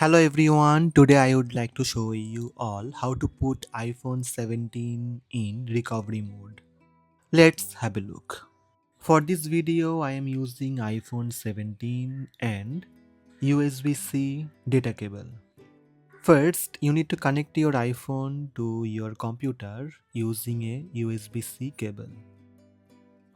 Hello everyone, today I would like to show you all how to put iPhone 17 in recovery mode. Let's have a look. For this video I am using iPhone 17 and USB-C data cable. First, you need to connect your iPhone to your computer using a USB-C cable.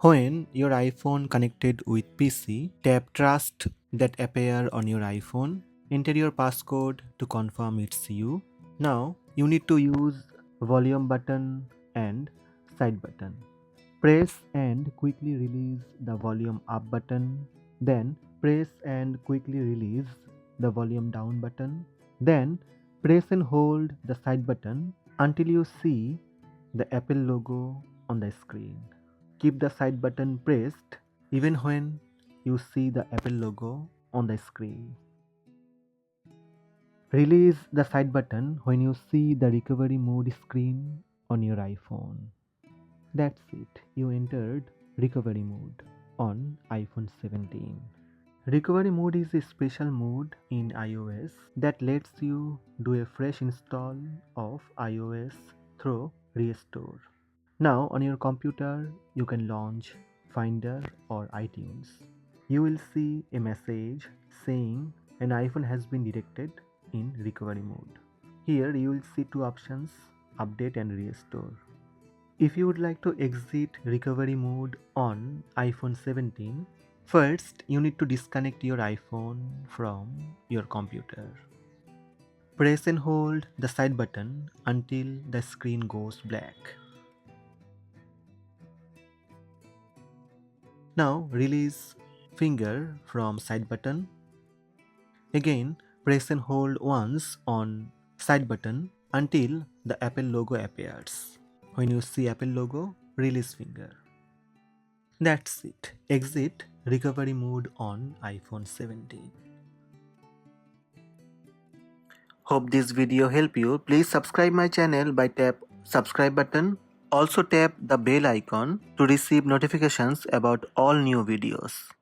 When your iPhone connected with PC, tap Trust that appear on your iPhone. Enter your passcode to confirm it's you. Now you need to use volume button and side button. Press and quickly release the volume up button. Then press and quickly release the volume down button. Then press and hold the side button until you see the Apple logo on the screen. Keep the side button pressed even when you see the Apple logo on the screen. Release the side button when you see the recovery mode screen on your iPhone. That's it, you entered recovery mode on iPhone 17. Recovery mode is a special mode in iOS that lets you do a fresh install of iOS through Restore. Now on your computer, you can launch Finder or iTunes. You will see a message saying an iPhone has been detected in recovery mode. Here you will see two options, update and restore. If you would like to exit recovery mode on iPhone 17, first you need to disconnect your iPhone from your computer. Press and hold the side button until the screen goes black. Now release finger from side button. Again press and hold once on side button until the Apple logo appears. When you see Apple logo, release finger. That's it. Exit recovery mode on iPhone 17. Hope this video helped you. Please subscribe my channel by tap subscribe button. Also tap the bell icon to receive notifications about all new videos.